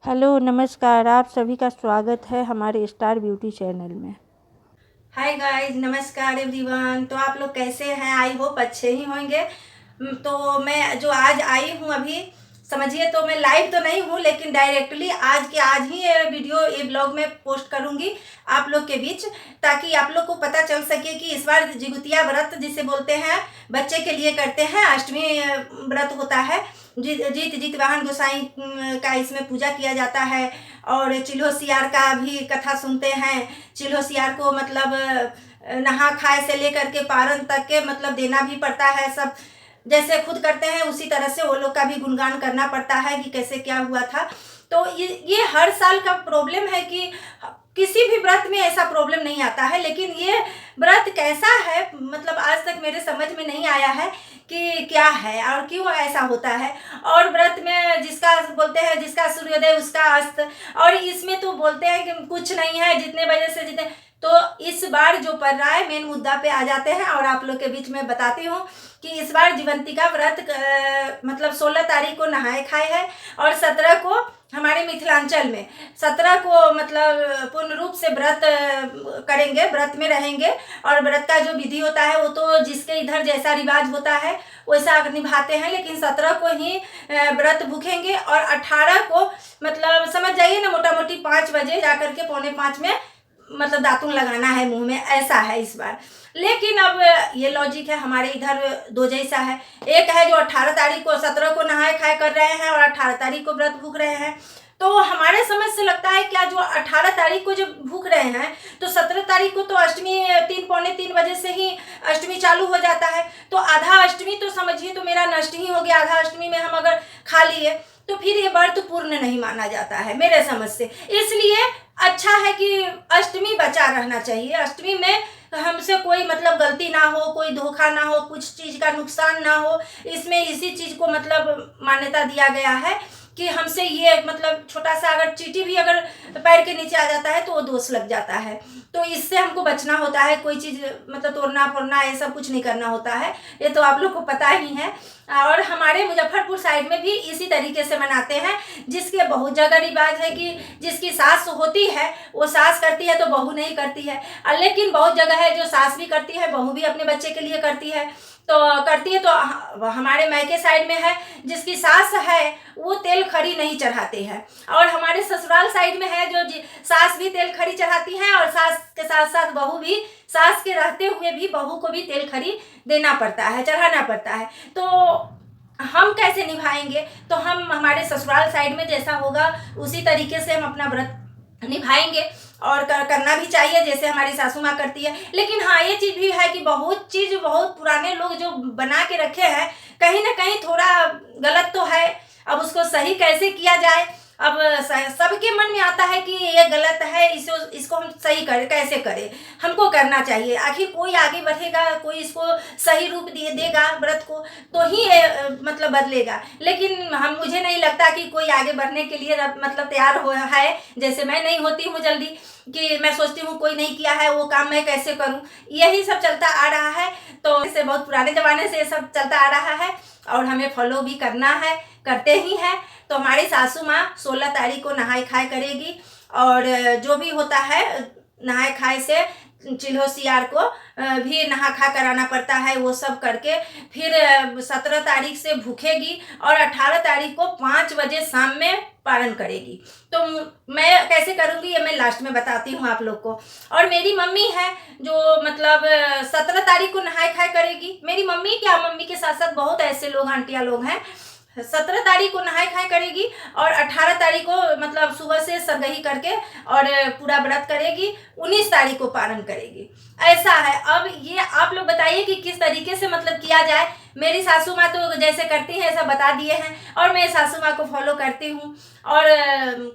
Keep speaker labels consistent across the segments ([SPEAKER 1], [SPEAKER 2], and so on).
[SPEAKER 1] Hello नमस्कार, आप सभी का स्वागत है हमारे स्टार ब्यूटी चैनल में।
[SPEAKER 2] हाय गाइस, नमस्कार एवरीवन। तो आप लोग कैसे हैं? आई होप अच्छे ही होंगे। तो मैं जो आज आई हूँ अभी, समझिए तो मैं लाइव तो नहीं हूँ, लेकिन डायरेक्टली आज के आज ही ये वीडियो ये ब्लॉग में पोस्ट करूँगी आप लोग के बीच, ताकि आप लोग को पता चल सके कि इस बार जिगुतिया व्रत जिसे बोलते हैं, बच्चे के लिए करते हैं, अष्टमी व्रत होता है। जीत वाहन गोसाई का इसमें पूजा किया जाता है। और चिल्हो सियार का भी कथा सुनते हैं। चिल्हो सियार को मतलब नहा खाए से लेकर के पारण तक के मतलब देना भी पड़ता है। सब जैसे खुद करते हैं उसी तरह से वो लोग का भी गुणगान करना पड़ता है कि कैसे क्या हुआ था। तो ये हर साल का प्रॉब्लम है कि किसी भी व्रत में ऐसा प्रॉब्लम नहीं आता है, लेकिन ये व्रत कैसा है मतलब आज तक मेरे समझ में नहीं आया है कि क्या है और क्यों ऐसा होता है। और व्रत में जिसका बोलते हैं जिसका सूर्योदय उसका अस्त, और इसमें तो बोलते हैं कि कुछ नहीं है, जितने बजे से जितने। तो इस बार जो पड़ रहा है मेन मुद्दा पे आ जाते हैं और आप लोग के बीच में बताती हूँ कि इस बार जीवंतिका व्रत मतलब 16 तारीख को नहाए खाए है, और 17 को हमारे मिथिलांचल में 17 को मतलब पूर्ण रूप से व्रत करेंगे, व्रत में रहेंगे। और व्रत का जो विधि होता है वो तो जिसके इधर जैसा रिवाज होता है वैसा निभाते हैं, लेकिन 17 को ही व्रत भूखेंगे। और 18 को मतलब समझ जाइए ना, मोटा मोटी 5 बजे जाकर के 4:45 में मतलब दातुन लगाना है मुंह में, ऐसा है इस बार। लेकिन अब ये लॉजिक है हमारे इधर दो जैसा है। एक है जो 18 तारीख को 17 को नहाए खाए कर रहे हैं और 18 तारीख को व्रत भूख रहे हैं। तो हमारे समझ से लगता है क्या जो 18 तारीख को जब भूख रहे हैं तो 17 तारीख को तो अष्टमी 3 पौने 3 बजे से ही अष्टमी चालू हो जाता है। तो आधा अष्टमी तो समझिए तो मेरा नष्ट ही हो गया। आधा अष्टमी में हम अगर खा लिए तो फिर ये व्रत पूर्ण नहीं माना जाता है मेरे समझ से। इसलिए अच्छा है कि अष्टमी बचा रहना चाहिए। अष्टमी में हमसे कोई मतलब गलती ना हो, कोई धोखा ना हो, कुछ चीज़ का नुकसान ना हो। इसमें इसी चीज़ को मतलब मान्यता दिया गया है कि हमसे ये मतलब छोटा सा अगर चींटी भी अगर पैर के नीचे आ जाता है तो वो दोष लग जाता है। तो इससे हमको बचना होता है, कोई चीज़ मतलब तोड़ना फोड़ना ये सब कुछ नहीं करना होता है, ये तो आप लोग को पता ही है। और हमारे मुजफ्फरपुर साइड में भी इसी तरीके से मनाते हैं, जिसके बहुत जगह रिवाज है कि जिसकी सास होती है वो सास करती है तो बहू नहीं करती है। लेकिन बहुत जगह है जो सास भी करती है, बहू भी अपने बच्चे के लिए करती है। तो करती है तो हमारे मायके साइड में है जिसकी सास है वो तेल खड़ी नहीं चढ़ाते हैं। और हमारे ससुराल साइड में है जो सास भी तेल खड़ी चढ़ाती हैं, और सास के साथ साथ बहू भी, सास के रहते हुए भी बहू को भी तेल खड़ी देना पड़ता है, चढ़ाना पड़ता है। तो हम कैसे निभाएंगे? तो हम हमारे ससुराल साइड में जैसा होगा उसी तरीके से हम अपना व्रत निभाएंगे। और करना भी चाहिए जैसे हमारी सासू माँ करती है। लेकिन हाँ ये चीज़ भी है कि बहुत चीज़ बहुत पुराने लोग जो बना के रखे हैं कहीं ना कहीं थोड़ा गलत तो है। अब उसको सही कैसे किया जाए? अब सबके मन में आता है कि ये गलत है, इसको हम सही करें, कैसे करें? हमको करना चाहिए। आखिर कोई आगे बढ़ेगा, कोई इसको सही रूप देगा व्रत को, तो ही मतलब बदलेगा। लेकिन मुझे नहीं लगता कि कोई आगे बढ़ने के लिए मतलब तैयार हो है। जैसे मैं नहीं होती हूँ जल्दी, कि मैं सोचती हूँ कोई नहीं किया है वो काम मैं कैसे करूँ, यही सब चलता आ रहा है। तो इससे बहुत पुराने ज़माने से ये सब चलता आ रहा है और हमें फॉलो भी करना है, करते ही हैं। तो हमारी सासू माँ 16 तारीख को नहाए खाए करेगी, और जो भी होता है नहाए खाए से चिल्हो सियार को भी नहा खा कराना पड़ता है, वो सब करके फिर 17 तारीख से भूखेगी और 18 तारीख को 5 बजे शाम में पारण करेगी। तो मैं कैसे करूँगी ये मैं लास्ट में बताती हूँ आप लोग को। और मेरी मम्मी है जो मतलब 17 तारीख को नहाए खाए करेगी। मेरी मम्मी क्या, मम्मी के साथ साथ बहुत ऐसे लोग आंटियाँ लोग हैं। 17 तारीख को नहाए खाए करेगी और 18 तारीख को मतलब सुबह से सरगही करके और पूरा व्रत करेगी। 19 तारीख को पारण करेगी, ऐसा है। अब ये आप लोग बताइए कि किस तरीके से मतलब किया जाए। मेरी सासू माँ तो जैसे करती हैं ऐसा बता दिए हैं, और मैं सासू माँ को फॉलो करती हूँ और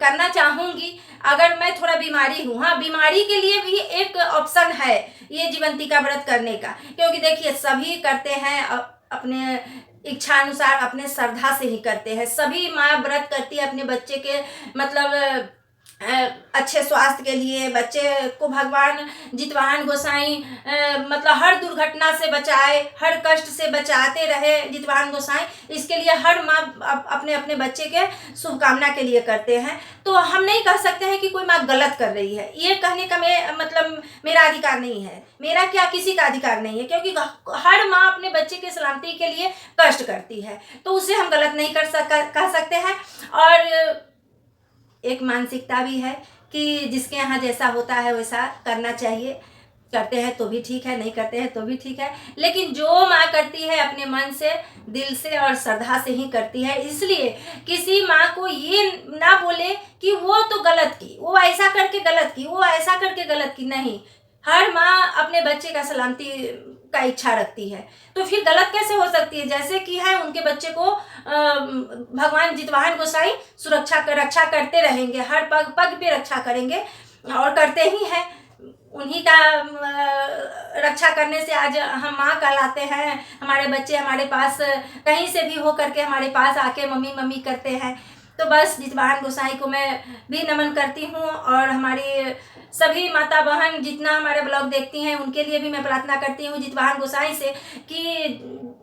[SPEAKER 2] करना चाहूँगी अगर मैं थोड़ा बीमारी हूँ। हाँ, बीमारी के लिए भी एक ऑप्शन है ये जीवंतिका व्रत करने का, क्योंकि देखिए सभी करते हैं अपने इच्छा अनुसार, अपने श्रद्धा से ही करते हैं। सभी माँ व्रत करती है अपने बच्चे के मतलब अच्छे स्वास्थ्य के लिए। बच्चे को भगवान जितवाहन गोसाई मतलब हर दुर्घटना से बचाए, हर कष्ट से बचाते रहे जितवाहन गोसाई, इसके लिए हर माँ अपने अपने बच्चे के शुभकामना के लिए करते हैं। तो हम नहीं कह सकते हैं कि कोई माँ गलत कर रही है। ये कहने का मतलब मेरा अधिकार नहीं है, मेरा क्या किसी का अधिकार नहीं है, क्योंकि हर माँ अपने बच्चे के सलामती के लिए कष्ट करती है, तो उसे हम गलत नहीं कह सकते हैं। और एक मानसिकता भी है कि जिसके यहाँ जैसा होता है वैसा करना चाहिए, करते हैं तो भी ठीक है, नहीं करते हैं तो भी ठीक है, लेकिन जो माँ करती है अपने मन से, दिल से और श्रद्धा से ही करती है। इसलिए किसी माँ को ये ना बोले कि वो तो गलत की, वो ऐसा करके गलत की, वो ऐसा करके गलत की, नहीं। हर माँ अपने बच्चे का सलामती का इच्छा रखती है, तो फिर गलत कैसे हो सकती है। जैसे कि है उनके बच्चे को भगवान जितवाहन गोसाई रक्षा करते रहेंगे, हर पग पग पे रक्षा करेंगे और करते ही हैं। उन्हीं का रक्षा करने से आज हम माँ कहलाते हैं। हमारे बच्चे हमारे पास कहीं से भी हो करके हमारे पास आके मम्मी मम्मी करते हैं। तो बस जितवाहन गोसाई को मैं भी नमन करती हूँ, और हमारी सभी माता बहन जितना हमारे ब्लॉग देखती हैं उनके लिए भी मैं प्रार्थना करती हूँ जितवाहन गोसाई से कि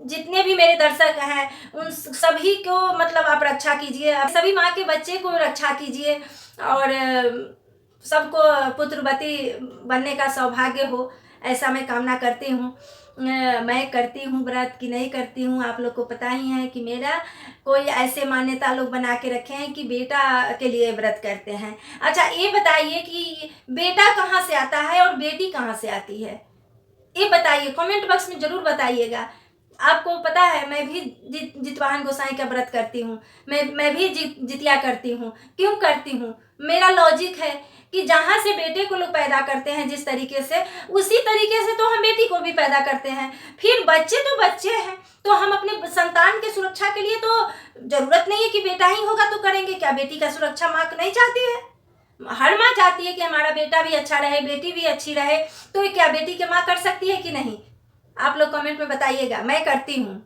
[SPEAKER 2] जितने भी मेरे दर्शक हैं उन सभी को मतलब आप रक्षा कीजिए, सभी माँ के बच्चे को रक्षा कीजिए, और सबको पुत्रवती बनने का सौभाग्य हो, ऐसा मैं कामना करती हूँ। मैं करती हूँ व्रत कि नहीं करती हूँ, आप लोग को पता ही है कि मेरा कोई ऐसे मान्यता लोग बना के रखे हैं कि बेटा के लिए व्रत करते हैं। अच्छा, ये बताइए कि बेटा कहाँ से आता है और बेटी कहाँ से आती है, ये बताइए, कमेंट बॉक्स में ज़रूर बताइएगा। आपको पता है मैं भी जितवाहन गोसाई का व्रत करती हूँ, मैं भी जितिया करती हूँ। क्यों करती हूँ? मेरा लॉजिक है कि जहाँ से बेटे को लोग पैदा करते हैं जिस तरीके से, उसी तरीके से तो हम बेटी को भी पैदा करते हैं। फिर बच्चे तो बच्चे हैं, तो हम अपने संतान के सुरक्षा के लिए तो ज़रूरत नहीं है कि बेटा ही होगा तो करेंगे। क्या बेटी का सुरक्षा माँ नहीं चाहती है? हर माँ चाहती है कि हमारा बेटा भी अच्छा रहे, बेटी भी अच्छी रहे। तो क्या बेटी की माँ कर सकती है कि नहीं? आप लोग कमेंट में बताइएगा। मैं करती हूँ,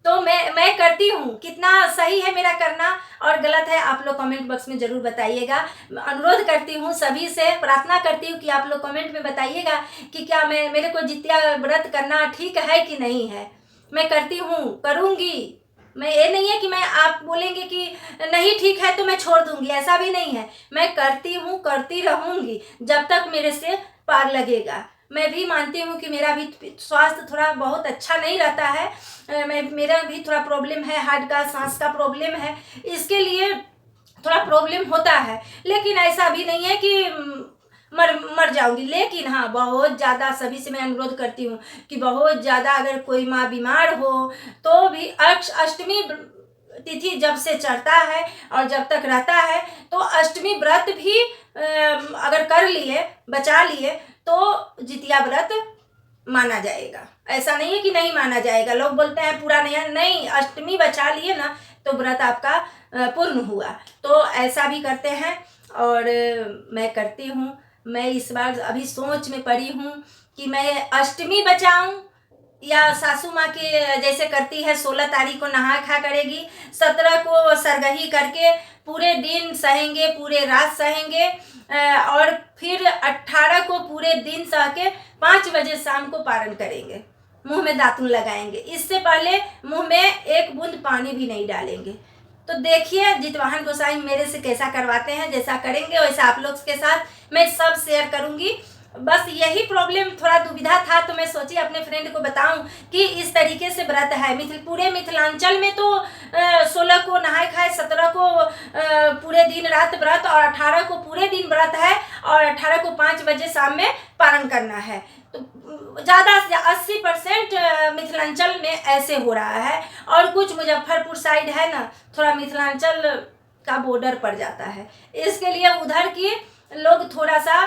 [SPEAKER 2] तो मैं करती हूँ। कितना सही है मेरा करना और गलत है, आप लोग कमेंट बॉक्स में ज़रूर बताइएगा। अनुरोध करती हूँ सभी से, प्रार्थना करती हूँ कि आप लोग कमेंट में बताइएगा कि क्या मेरे को जितिया व्रत करना ठीक है कि नहीं है। मैं करती हूँ, करूँगी। मैं ये नहीं है कि मैं आप बोलेंगे कि नहीं ठीक है तो मैं छोड़ दूँगी, ऐसा भी नहीं है। मैं करती हूँ, करती रहूँगी जब तक मेरे से पार लगेगा। मैं भी मानती हूँ कि मेरा भी स्वास्थ्य थोड़ा बहुत अच्छा नहीं रहता है। मेरा भी थोड़ा प्रॉब्लम है, हार्ट का, सांस का प्रॉब्लम है, इसके लिए थोड़ा प्रॉब्लम होता है। लेकिन ऐसा भी नहीं है कि मर जाऊंगी। लेकिन हाँ, बहुत ज़्यादा सभी से मैं अनुरोध करती हूँ कि बहुत ज़्यादा अगर कोई माँ बीमार हो तो भी अष्टमी तिथि जब से चढ़ता है और जब तक रहता है तो अष्टमी व्रत भी अगर कर लिए, बचा लिए, तो जितिया व्रत माना जाएगा। ऐसा नहीं है कि नहीं माना जाएगा। लोग बोलते हैं पूरा नहीं, अष्टमी बचा लिए ना तो व्रत आपका पूर्ण हुआ। तो ऐसा भी करते हैं और मैं करती हूँ। मैं इस बार अभी सोच में पड़ी हूँ कि मैं अष्टमी बचाऊँ या सासू माँ के जैसे करती है 16 तारीख को नहा खा करेगी, 17 को सरगही करके पूरे दिन सहेंगे, पूरे रात सहेंगे, और फिर 18 को पूरे दिन सह के 5 बजे शाम को पारण करेंगे, मुंह में दातुन लगाएंगे। इससे पहले मुंह में एक बूंद पानी भी नहीं डालेंगे। तो देखिए जितवाहन गोसाई मेरे से कैसा करवाते हैं, जैसा करेंगे वैसा आप लोग के साथ मैं सब शेयर करूँगी। बस यही प्रॉब्लम, थोड़ा दुविधा था, तो मैं सोची अपने फ्रेंड को बताऊं कि इस तरीके से व्रत है। पूरे मिथिलांचल में तो 16 को नहाए खाए, 17 को पूरे दिन रात व्रत और 18 को पूरे दिन व्रत है और 18 को 5 बजे शाम में पारण करना है। तो ज़्यादा से 80% मिथिलांचल में ऐसे हो रहा है। और कुछ मुजफ्फरपुर साइड है ना, थोड़ा मिथिलांचल का बॉर्डर पड़ जाता है, इसके लिए उधर की लोग थोड़ा सा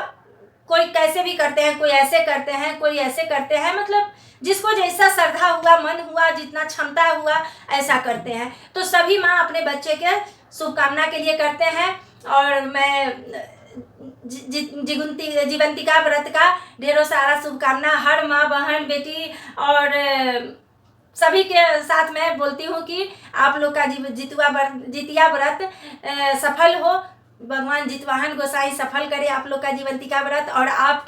[SPEAKER 2] कोई कैसे भी करते हैं, कोई ऐसे करते हैं, कोई ऐसे करते हैं, मतलब जिसको जैसा श्रद्धा हुआ, मन हुआ, जितना क्षमता हुआ ऐसा करते हैं। तो सभी माँ अपने बच्चे के शुभकामना के लिए करते हैं। और मैं जीवंतिका व्रत का ढेरों सारा शुभकामना हर माँ, बहन, बेटी और सभी के साथ मैं बोलती हूँ कि आप लोग का जितिया व्रत सफल हो। भगवान जितवाहन गोसाई सफल करे आप लोग का जीवंतिका व्रत, और आप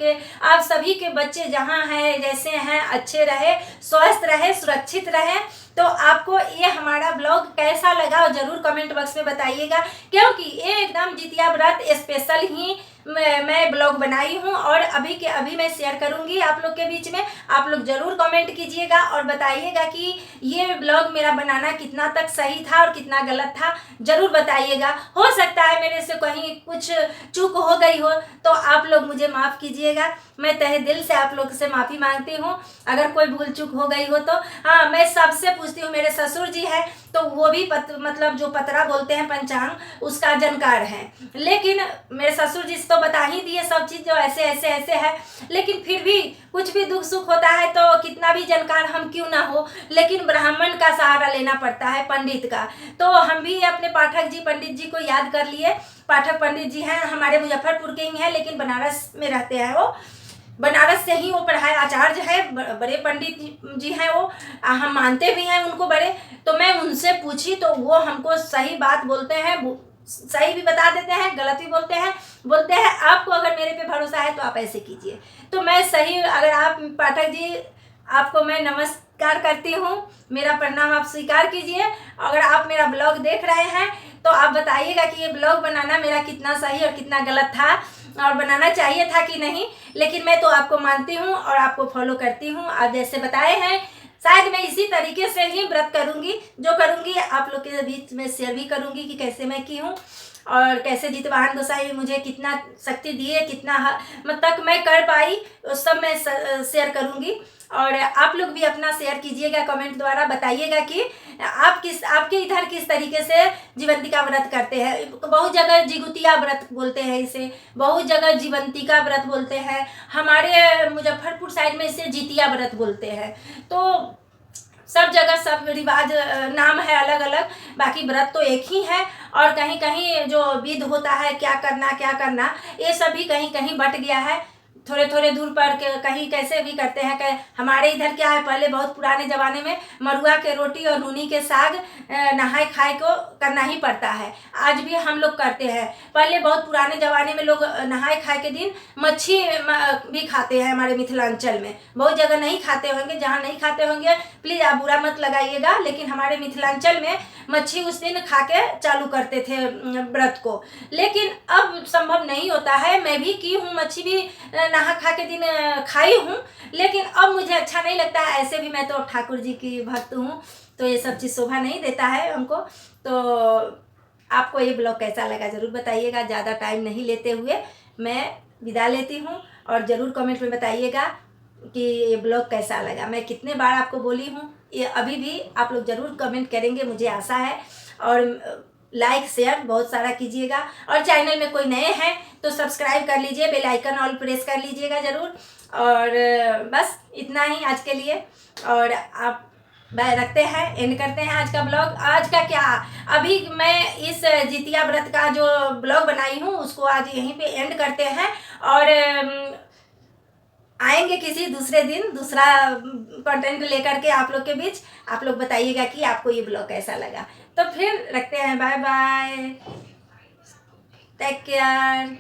[SPEAKER 2] सभी के बच्चे जहाँ हैं, जैसे हैं, अच्छे रहे, स्वस्थ रहे, सुरक्षित रहे। तो आपको ये हमारा ब्लॉग कैसा लगा ज़रूर कमेंट बॉक्स में बताइएगा, क्योंकि ये एकदम जितिया व्रत स्पेशल ही मैं ब्लॉग बनाई हूँ और अभी के अभी मैं शेयर करूँगी आप लोग के बीच में। आप लोग ज़रूर कमेंट कीजिएगा और बताइएगा कि ये ब्लॉग मेरा बनाना कितना तक सही था और कितना गलत था, ज़रूर बताइएगा। हो सकता है मेरे से कहीं कुछ चूक हो गई हो तो आप लोग मुझे माफ़ कीजिएगा। मैं तहे दिल से आप लोग से माफ़ी मांगती हूँ अगर कोई भूल चूक हो गई हो तो। हाँ, मैं सबसे पूछती हूँ, मेरे ससुर जी है तो वो भी मतलब जो पतरा बोलते हैं पंचांग उसका जानकार है, लेकिन मेरे ससुर जी तो बता ही दिए सब चीज़ जो ऐसे ऐसे ऐसे है, लेकिन फिर भी कुछ भी दुख सुख होता है तो कितना भी जानकार हम क्यों ना हो, लेकिन ब्राह्मण का सहारा लेना पड़ता है, पंडित का। तो हम भी अपने पाठक जी पंडित जी को याद कर लिए। पाठक पंडित जी हैं, हमारे मुजफ्फरपुर के ही हैं लेकिन बनारस में रहते हैं वो, बनारस से ही वो पढ़ाए आचार्य है, बड़े पंडित जी हैं वो, हम मानते भी हैं उनको बड़े। तो मैं उनसे पूछी तो वो हमको सही बात बोलते हैं, सही भी बता देते हैं, गलत भी बोलते हैं आपको अगर मेरे पे भरोसा है तो आप ऐसे कीजिए। तो मैं सही, अगर आप पाठक जी आपको मैं नमस्कार करती हूँ, मेरा प्रणाम आप स्वीकार कीजिए। अगर आप मेरा ब्लॉग देख रहे हैं तो आप बताइएगा कि ये ब्लॉग बनाना मेरा कितना सही और कितना गलत था और बनाना चाहिए था कि नहीं, लेकिन मैं तो आपको मानती हूँ और आपको फॉलो करती हूँ। आप जैसे बताए हैं शायद मैं इसी तरीके से ही व्रत करूँगी, जो करूँगी आप लोग के बीच में शेयर भी करूँगी कि कैसे मैं की हूँ और कैसे जितवाहन गोसाई मुझे कितना शक्ति दिए, कितना तक मैं कर पाई, उस सब मैं शेयर करूँगी। और आप लोग भी अपना शेयर कीजिएगा, कमेंट द्वारा बताइएगा कि आपके इधर किस तरीके से जीवंतिका व्रत करते हैं। बहुत जगह जिगुतिया व्रत बोलते हैं इसे, बहुत जगह जीवंतिका व्रत बोलते हैं, हमारे मुजफ्फरपुर साइड में इसे जितिया व्रत बोलते हैं। तो सब जगह सब रिवाज नाम है अलग अलग, बाकी व्रत तो एक ही है। और कहीं कहीं जो विध होता है क्या करना ये सभी कहीं कहीं बट गया है, थोड़े थोड़े दूर पर कहीं कैसे भी करते हैं। हमारे इधर क्या है, पहले बहुत पुराने ज़माने में मरुआ के रोटी और नूनी के साग नहाए खाए को करना ही पड़ता है, आज भी हम लोग करते हैं। पहले बहुत पुराने ज़माने में लोग नहाए खाए के दिन मच्छी भी खाते हैं, हमारे मिथिलांचल में बहुत जगह नहीं खाते होंगे, जहाँ नहीं खाते होंगे प्लीज़ आप बुरा मत लगाइएगा, लेकिन हमारे मिथिलांचल में मच्छी उस दिन खा के चालू करते थे व्रत को, लेकिन अब संभव नहीं होता है। मैं भी की हूँ, मच्छी भी नहा खा के दिन खाई हूँ, लेकिन अब मुझे अच्छा नहीं लगता है। ऐसे भी मैं तो ठाकुर जी की भक्त हूँ तो ये सब चीज़ शोभा नहीं देता है हमको। तो आपको ये ब्लॉग कैसा लगा ज़रूर बताइएगा। ज़्यादा टाइम नहीं लेते हुए मैं विदा लेती हूँ और ज़रूर कमेंट में बताइएगा कि ये ब्लॉग कैसा लगा। मैं कितने बार आपको बोली हूँ, ये अभी भी आप लोग ज़रूर कमेंट करेंगे मुझे आशा है, और लाइक शेयर बहुत सारा कीजिएगा। और चैनल में कोई नए हैं तो सब्सक्राइब कर लीजिए, बेल आइकन ऑल प्रेस कर लीजिएगा ज़रूर। और बस इतना ही आज के लिए, और आप रखते हैं, एंड करते हैं आज का ब्लॉग। आज का क्या, अभी मैं इस जितिया व्रत का जो ब्लॉग बनाई हूँ उसको आज यहीं पे एंड करते हैं, और आएंगे किसी दूसरे दिन दूसरा कंटेंट लेकर के आप लोग के बीच। आप लोग बताइएगा कि आपको ये ब्लॉग कैसा लगा। तो फिर रखते हैं, बाय बाय, टेक केयर।